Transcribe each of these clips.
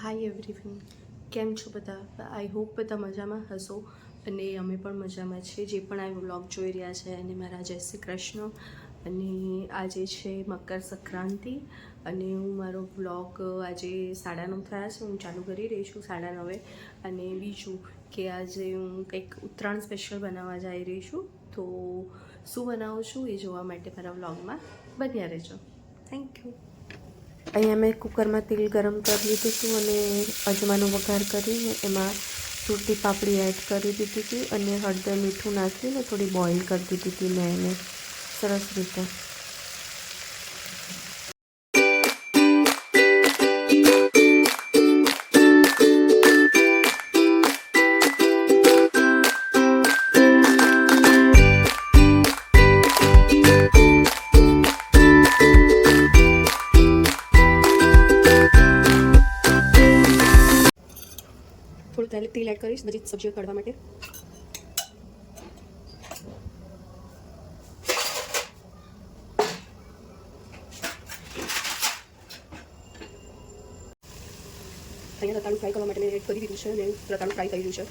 Hi everyone, કેમ છો બધા? આઈ હોપ બધા મજામાં હશો અને અમે પણ મજામાં છીએ. જે પણ આ વ્લોગ જોઈ રહ્યા છે અને મારા જય શ્રી કૃષ્ણ. અને આજે છે મકર સંક્રાંતિ અને હું મારો વ્લોગ આજે 9:30 થયા છે, હું ચાલુ કરી રહી છું 9:30. અને બીજું કે આજે હું કંઈક ઉત્તરાયણ સ્પેશિયલ બનાવવા જઈ રહી છું, તો શું બનાવું છું એ જોવા માટે મારા વ્લોગમાં બન્યા રહેજો. Thank you. અહીંયા મેં કુકરમાં તેલ ગરમ કરી લીધું હતું અને અજમાનો વઘાર કરીને એમાં તૂટી પાપડી એડ કરી દીધી હતી અને હળદર મીઠું નાખીને થોડી બોઇલ કરી દીધી હતી મેં એને સરસ રીતે. થોડું તેલ એડ કરીશ બધી સબ્જીઓ તળવા માટે. અહીંયા રતાળું ફ્રાય કરવા માટે મેં એડ કરી દીધું છે અને રતાળું ફ્રાય થઈ ગયું છે.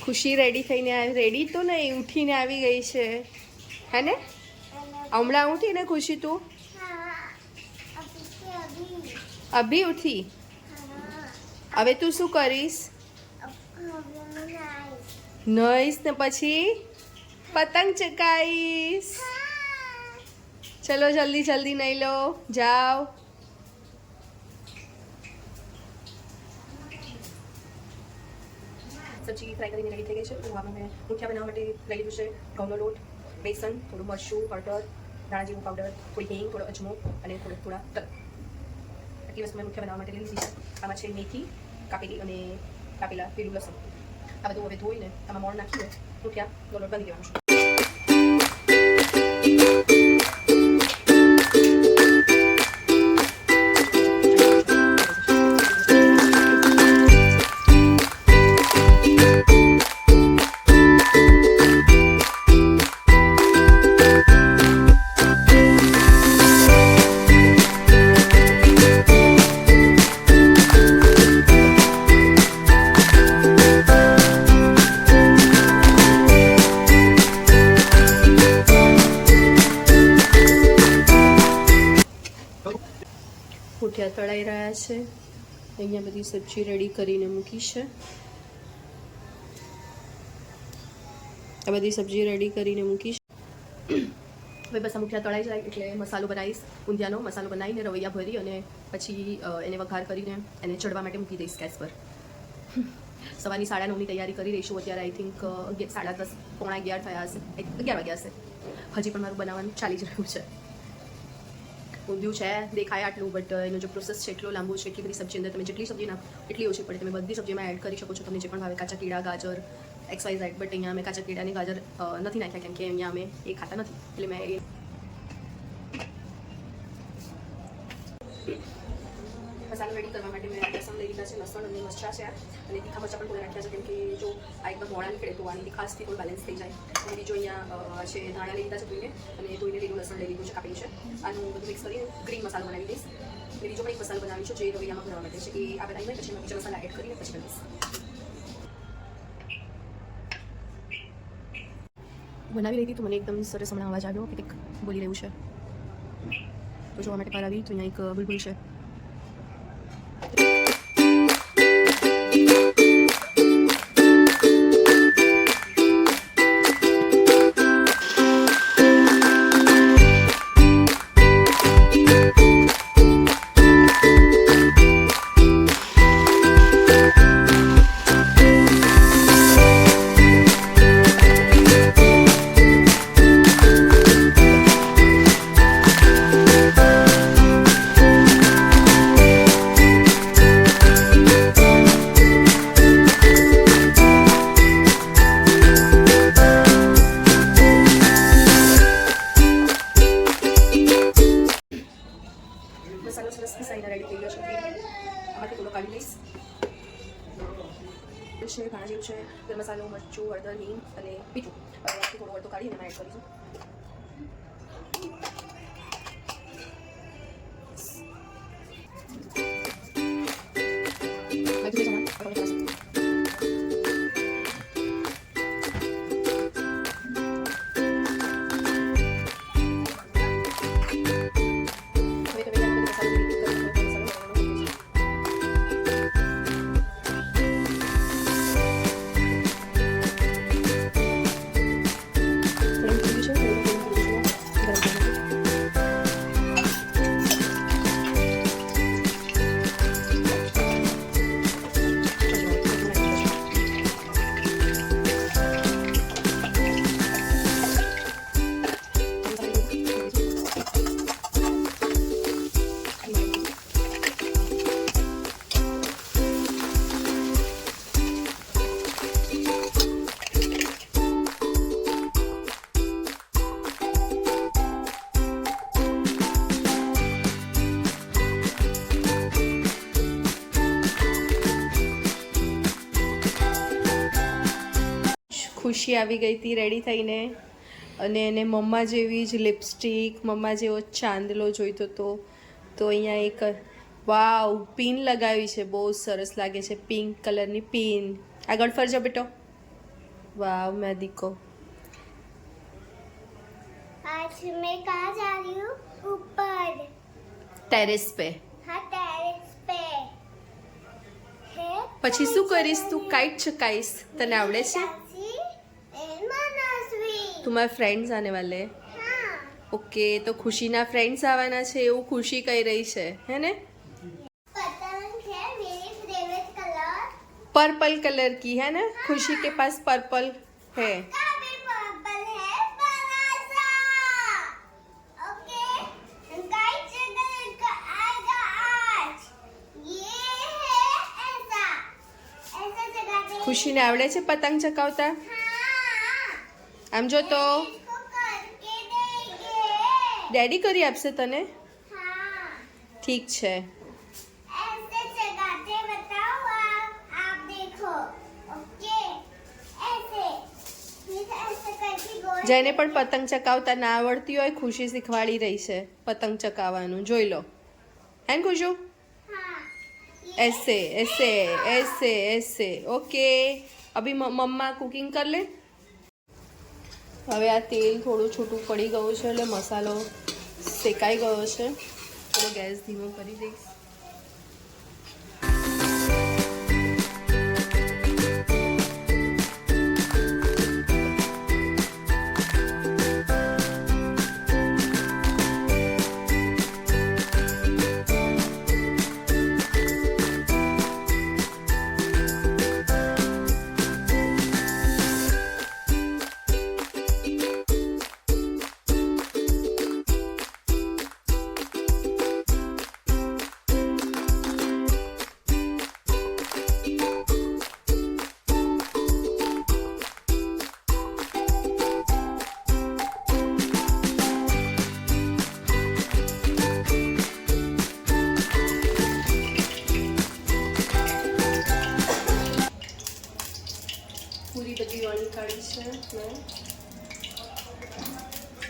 ખુશી રેડી થઈને આવી, રેડી તો નહીં, ઉઠીને આવી ગઈ છે હે ને? હમણાં ઉઠી ને ખુશી તું? અભી ઉઠી? હવે તું શું કરીશ? નઈશ ને પછી પતંગ ચગાઈશ. ચલો જલ્દી જલ્દી નહીં લો, જાઓ. સબ્જી ફ્રાય કરીને રેડી થઈ ગઈ છે. તો આમાં મેં મુઠિયા બનાવવા માટે લઈ લીધું છે ઘઉંનો લોટ, બેસન, થોડું મરચું, હળદર, ધાણા જીરું પાવડર, થોડી હિંગ, થોડો અજમો અને થોડા તલ. આટલી વસ્તુ મેં મુઠિયા બનાવવા માટે લઈ લીધી છે. આમાં છે મેથી કાપેલી અને કાપેલા લીલું લસણ. આ બધું હવે ધોઈને આમાં મોણ નાખીને મુઠિયાનો લોટ બાંધી દેવાનો છે. મુઠિયા તળાઈ રહ્યા છે. અહીંયા બધી સબ્જી રેડી કરીને મૂકી છે. આ બધી સબ્જી રેડી કરીને મૂકી છે. હવે બસ આ મુઠિયા તળાઈ જાય એટલે મસાલો બનાવીશ. ઊંધિયાનો મસાલો બનાવીને રવૈયા ભરી અને પછી એને વઘાર કરીને એને ચડવા માટે મૂકી દઈશ ગેસ પર. સવારની 9:30ની તૈયારી કરી રહીશું. અત્યારે આઈ થિંક 10:30 પોણા 11 થયા હશે, 11 વાગ્યા હશે. હજી પણ મારું બનાવવાનું ચાલી જ રહ્યું છે. ઊંધિયું છે દેખાય આટલું, બટ એનો જે પ્રોસેસ છે એટલો લાંબુ છે. એટલી બધી સબ્જી અંદર તમે જેટલી સબ્જી નાખો એટલી ઓછી પડે. તમે બધી સબ્જીમાં એડ કરી શકો છો તમને જે પણ ભાવે. કાચા કીડા, ગાજર, XYZ. બટ અહીંયા અમે કાચા કીડા અને ગાજર નથી નાખ્યા કેમ કે અહીંયા અમે એ ખાતા નથી, એટલે મેં એ મસાલો રેડી કરવા માટે મેં લસણ લઈ લીધા છે, લસણ અને મરચાં છે અને તીખા મરચાં પણ થોડા નાખ્યા છે કેમ કે જો આ એકદમ મોડા નીકળે તો આની તીખાશથી થોડું બેલેન્સ થઈ જાય. અને બીજો અહીંયા છે ધાણા લઈ લીધા છે ધોઈને અને ધોઈને લીલું લસણ લઈ લીધું છે કાપેલું છે. આનું બધું મિક્સ કરીને ગ્રીન મસાલો બનાવી દઈશ. અને બીજો પણ એક મસાલો બનાવી છે જે રવૈયામાં બનાવવા માટે છે. એ આ બનાવીને પછી એમાં બીજા મસાલા એડ કરીને પછી કરીશ. બનાવી લીધી તો મને એકદમ સરસ હમણાં અવાજ આવ્યો કે કંઈક બોલી રહ્યું છે. તો જોવા માટે બહાર આવી તો અહીંયા એક બુલબુલ છે. તેલ છે, ધાણા જીરું છે, ગરમ મસાલો, મરચું, હળદર, હિંગ અને મીઠું. હવે આથી થોડો અડધો કાઢીને એમાં એડ કરીશું. ખુશી આવી ગઈ હતી રેડી થઈને અને એને મમ્મા જેવી જ લિપસ્ટિક, મમ્મા જેવો ચાંદલો જોઈતો હતો. તો અહીંયા એક વાવ પિન લગાવી છે, બહુ સરસ લાગે છે, પિંક કલરની પિન. આગળ ફરજો બેટો. वाव मेहदी को आज मैं कहाँ जा रही हूँ? ऊपर टेरेस पे. हाँ टेरेस पे है. પછી શું કરીશ તું? કાઈટ ચકાઈશ. તને આવડે છે? तुम्हारे फ्रेंड्स आने वाले हैं? हाँ. ओके तो खुशी ना फ्रेंड्स आवाना છે એવું ખુશી કહી રહી છે હે ને? पतंग है मेरी फेवरेट कलर. पर्पल कलर की है ना? खुशी के पास पर्पल है. भी पर्पल है बड़ा सा. ओके गाइस चैनल का आएगा आज. ये है ऐसा ऐसा जगह. खुशी ने आवड़े છે પતંગ ચકાવતા? हाँ. આમ જો તો इसको करके देंगे. ડેડી કરી આપશે તને? हाँ. ઠીક છે. ऐसे जगाते बताओ आप देखो. ओके ऐसे फिर ऐसे करके गोल. જેને પણ પતંગ ચકાવતા ના આવડતી હોય ખુશી શીખવાડી રહી છે પતંગ ચકાવવાનું. જોઈ લો. હે ને ખુશુ? हाँ. ऐसे ऐसे ऐसे ऐसे. ओके अभी मम्मा कुकिंग कर ले. હવે આ તેલ થોડું છૂટું પડી ગયું છે એટલે મસાલો શેકાઈ ગયો છે. થોડો ગેસ ધીમો કરી દઈશ. પૂરી બધી વણી કાઢી છે મેં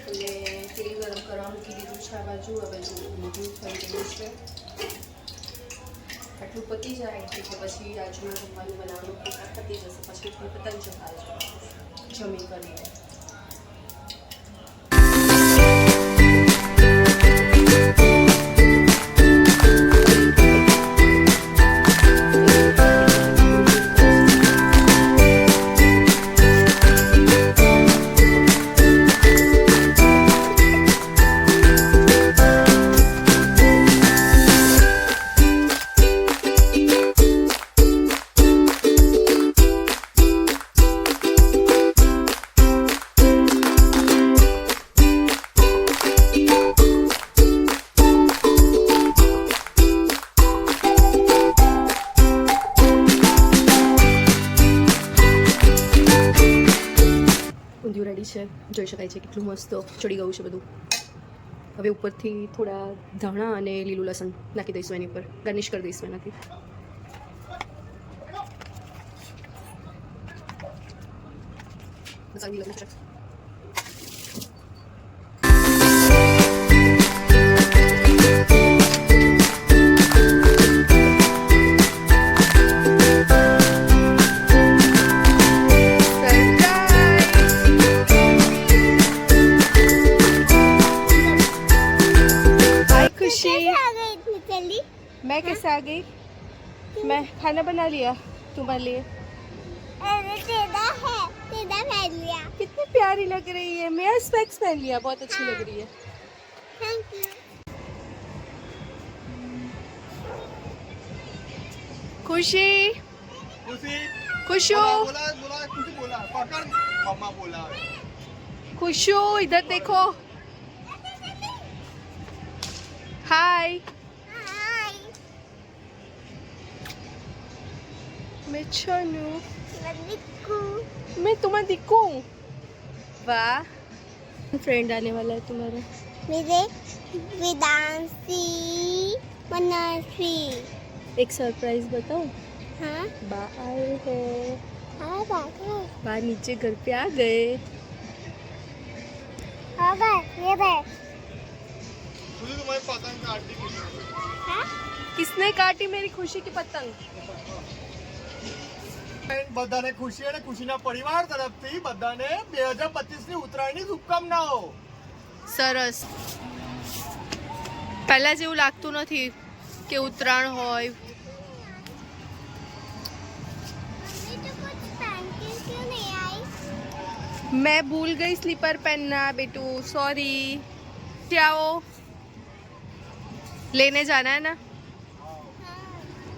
અને તેલ ગરમ કરવા મૂકી દીધું છે આ બાજુ. હવે જો ઊંધું થઈ ગયું છે. આટલું પતી જાય એટલે પછી આજનું જમવાનું બનાવવાનું પતી જશે. પછી પતંગ ચકાવજો જમી કરીને. ઊંધિયું રેડી છે. જોઈ શકાય છે કેટલું મસ્ત ચડી ગયું છે બધું. હવે ઉપરથી થોડા ધાણા અને લીલું લસણ નાખી દઈશું એની ઉપર. ગાર્નિશ કરી દઈશું એનાથી. हाय खुशी, आ गई इतनी जल्दी? मैं कैसे आ गई? मैं खाना बना लिया तुम्हारे लिए। अरे तेरा है, तेरा पहन लिया। कितनी प्यारी लग रही है। मैं स्पेक्स पहन लिया, बहुत अच्छी लग रही है। Thank you. खुशी, खुशी खुशू, बोला बोला खुशी बोला पकड़ मम्मा बोला खुशू इधर देखो। हाय, हाय, मैं छनू, मलिकू। मैं तुम्हें दिखूं? वाह, फ्रेंड आने वाला है तुम्हारा। मेरे वेदांशी, मनस्वी। एक सरप्राइज बताऊं? हाँ, बा आए हैं। हाँ बात है। बा नीचे घर पे आ गए। हाँ बात, ये बात। खुशी तुम्हारी पतंग काटी किसने? हाँ? किसने काटी मेरी खुशी की पतंग? બધાને ખુશી અને ખુશીના પરિવાર તરફથી બધાને 2025 ની ઉત્તરાયણની શુભકામનાઓ. સરસ. પહેલા જેવું લાગતું નથી કે ઉત્તરાયણ હોય. मम्मी तो कुछ पहन के क्यों नहीं आई? मैं भूल गई स्लीपर पहनना बेटू, सॉरी. जाओ, लेने जाना है ना?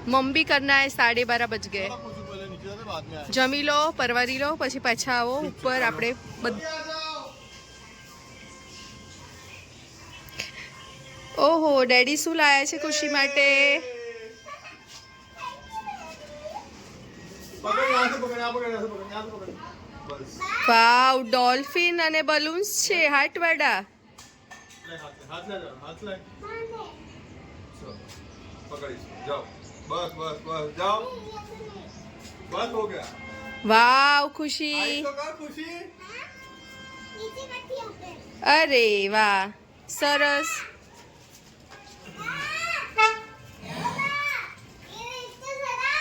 मम भी करना है. 12:30 बज गए. ચલો ખુશી બોલે નીચે જશે બાદ में आए. જમી લો, પરવારી લો, પછી પાછા આવો ઉપર. આપણે ઓહો, ડેડી શું લાયા છે ખુશી માટે? પકડ यहाँ से पकड़ यहाँ पकड़ यहाँ से पकड़ यहाँ से पकड़ बस વાવ, ડોલ્ફિન અને બલૂન્સ છે, હાર્ટવાળા. ले हाथ ले जाओ हाथ ले चलो पकड़ इसको जाओ बस बस बस जाओ बस हो गया વાવ आई ખુશી. तो कर खुशी नीचे बैठी है पे। અરે વાહ, સરસ. ये इसको जरा।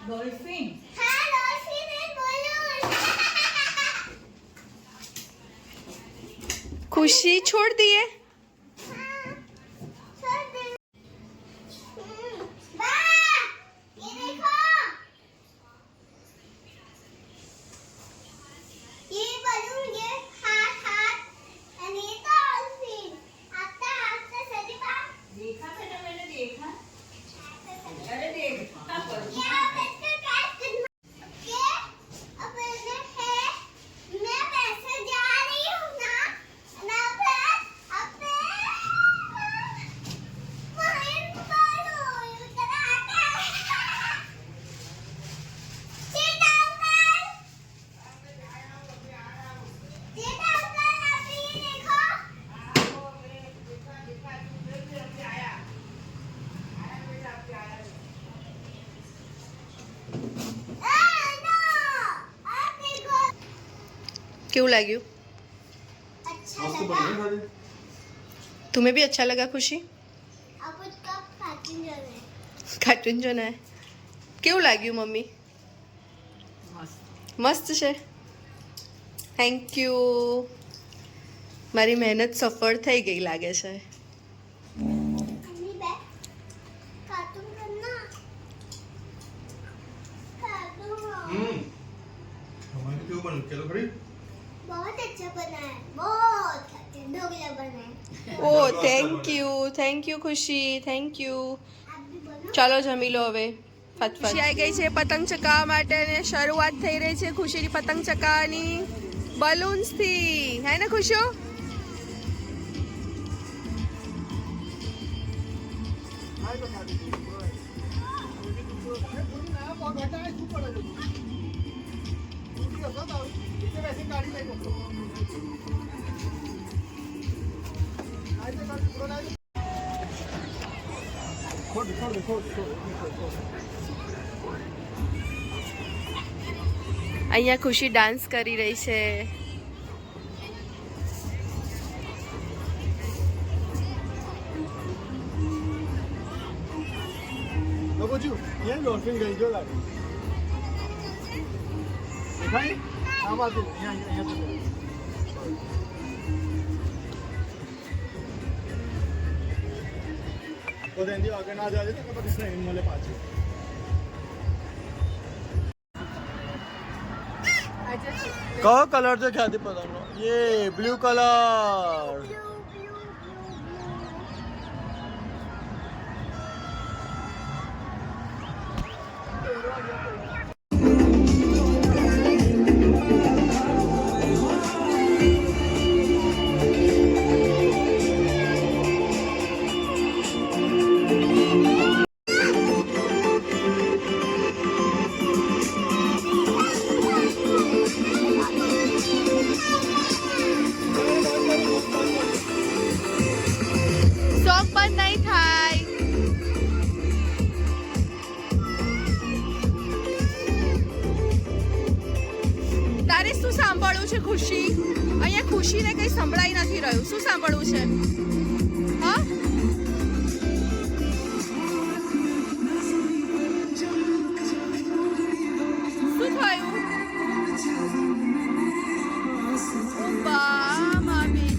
डॉल्फिन हाँ, डॉल्फिन है, बलून। ખુશી છોડ દીએ. हाँ, छोड़ दे। बा, ये देखो। ये बलून, ये हाथ और ये डॉल्फिन। आता आता सही बात। देखा बेटा, मैंने देखा. अरे देख क्या पैसे कैश करना? के अपने है, मैं पैसे जा रही हूँ ना फिर अपने माइन करो इधर आता सीधा ऊपर अभी देखो आप देखो કેવું લાગ્યું? अच्छा मस्त लगा बन गई तुम्हें भी अच्छा लगा खुशी? अब उसका पैसेंजर है કાર્ટૂન જોના હે. કેવું લાગ્યું મમ્મી? મસ્ત છે. Thank you. મારી મહેનત સફળ થઈ ગઈ લાગે છે. मम्मी बैठ कार्टून करना कार्टून हमारे क्यों बन चलो खड़ी बहुत अच्छा बना है बहुत अच्छा ढोकला बना है ઓ થેન્ક યુ ખુશી, થેન્ક યુ. आप भी बनो ચાલો જમી લો હવે ફટફટ. ખુશી આવી ગઈ છે પતંગ ચકાવવા માટે અને શરૂઆત થઈ રહી છે ખુશીની પતંગ ચકાવવાની બલૂન્સથી. હે ને ખુશીઓ? आई तो खा दीजिए पूरी ना बहुत घटा है सुपर है पूरी होता था इसे वैसे गाड़ी नहीं होता आई तो कर पूरा અહીંયા ખુશી ડાન્સ કરી રહી છે. અહીંયા ડોલ્ફિન ગઈ જો લાગે દેખાય આ બાજુ અહીંયા તો એની આગળ ના જાય તો પછી ટ્રેન મળે પાછી. કયો કલર છે ખ્યાતિ પતંગનો? ये ब्लू कलर. શોખ બંધ નહીં થાય. તારે શું સાંભળવું છે ખુશી? અહીંયા ખુશીને કઈ સંભળાઈ નથી રહ્યું. શું સાંભળવું છે? હા, શું થયું? ઓ બા મામી.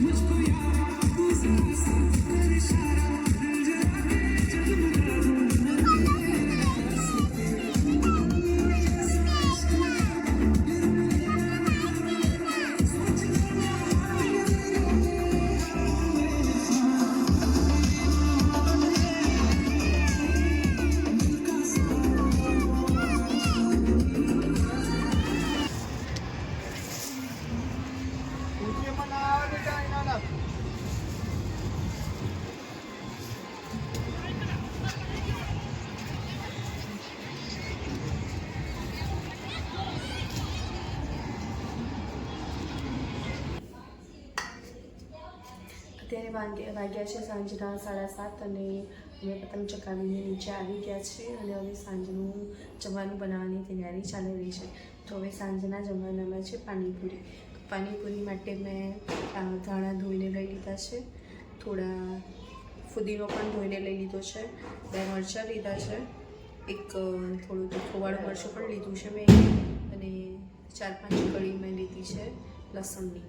અત્યારે વાગ્યા છે સાંજના 7:30 અને અમે પતંગ ચકાવીને નીચે આવી ગયા છીએ અને હવે સાંજનું જમવાનું બનાવવાની તૈયારી ચાલી રહી છે. તો હવે સાંજના જમવાનામાં છે પાણીપુરી. પાણીપુરી માટે મેં ધાણા ધોઈને લઈ લીધા છે, થોડા ફુદીનો પણ ધોઈને લઈ લીધો છે, 2 મરચાં લીધા છે, એક થોડું તીખુંવાળું મરચું પણ લીધું છે મેં, અને 4-5 કળી મેં લીધી છે લસણની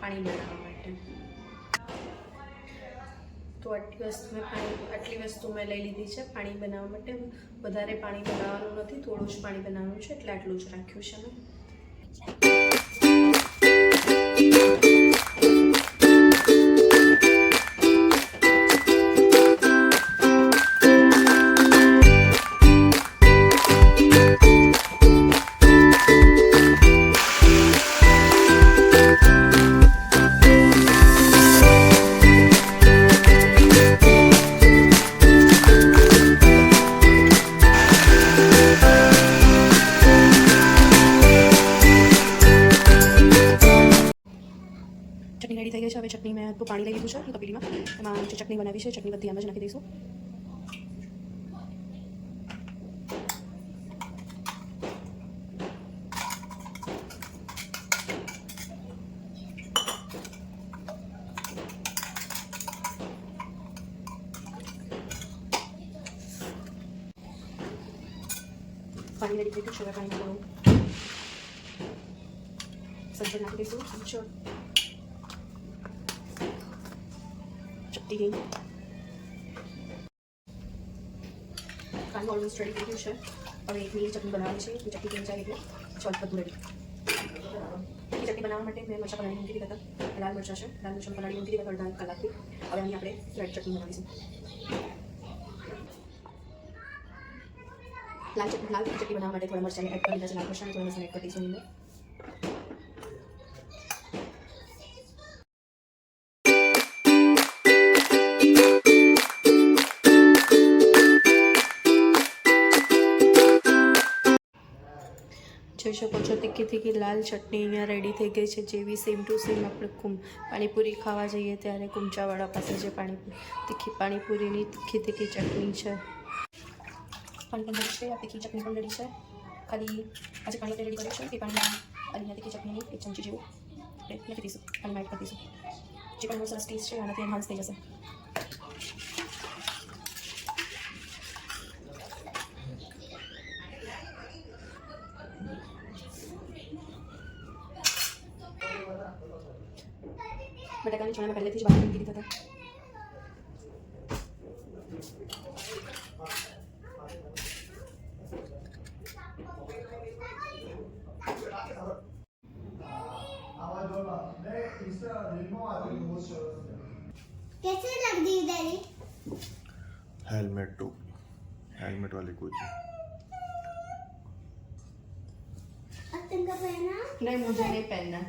પાણી બનાવવા માટે. તો આટલી વસ્તુ મેં લઈ લીધી છે પાણી બનાવવા માટે. વધારે પાણી બનાવવાનું નથી, થોડું જ પાણી બનાવવાનું છે, એટલે આટલું જ રાખ્યું છે મેં. ચટણી રેડી થઈ ગઈ છે. હવે ચટણી મેં પાણી લઈ લીધું છે તપેલીમાં, એમાં જે ચટણી બનાવી છે ચટણી બધી આમાં જ નાખી દઈશું. પાણી રેડી થઈ ગયું છે. પાણી થોડું સંચળ નાખી દઈશું. સંચળ ચટણી પાણી ઓલમોસ્ટ રેડી થઈ ગયું છે. હવે એક લીલી ચટણી બનાવવાની છે. એ ચટણી કેમ જાય એટલે ચોટ બધું રેડી. એ ચટણી બનાવવા માટે મેં મરચાં પલાળી મૂકી દીધા હતા. લાલ મરચાં છે, લાલ મરચાં પલાળી મૂકી દીધા અડધા કલાકથી. હવે આની આપણે રેડ ચટણી બનાવીશું. લાલ ચટણી બનાવવા માટે થોડા મરચાંને એડ કરી દીધા છે. લાલ મરચાં થોડા મસાલા એડ કરી દઈશું અંદર. જોઈ શકો છો તીખી લાલ ચટણી અહીંયા રેડી થઈ ગઈ છે. જેવી સેમ ટુ સેમ આપણે પાણીપુરી ખાવા જઈએ ત્યારે કુમચાવાળા પાસે જે તીખી પાણીપુરીની તીખી ચટણી છે પાણી પણ રેડી છે આ તીખી ચટણી પણ રેડી છે ખાલી આજે પાણી આપણે રેડી કર્યું છે એ પાણીમાં અને તીખી ચટણીની 1 ચમચી જેવું આપણે નાખી દઈશું પાણીમાં એડ કરી દઈશું જે પણ બહુ સરસ ટેસ્ટ છે આનાથી એન્હાન્સ થઈ જશે બટાકાની છોડા મેં પહેલેથી જ બાફી મૂકી દીધા હતા कैसे लग रही डैडी हेलमेट टोपी हेलमेट वाली कोची और तुमका पहना नहीं मुझे नहीं पहनना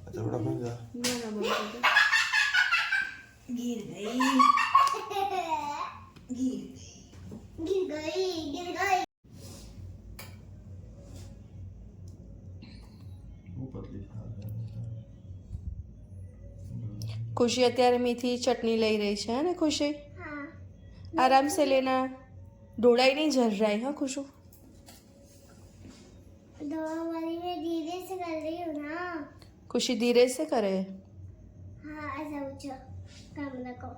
अच्छा बड़ा बन जा ना मुझे गिर गई गिर गई वो पतली खुशी અત્યારે મીઠી ચટણી લઈ રહી છે ને खुशी हाँ आराम से लेना ढोड़ाई नहीं झर रहा है हाँ खुशू दवा वाली मैं धीरे से कर रही हूँ ना खुशी धीरे से करे हाँ ऐसा पूछो काम रखो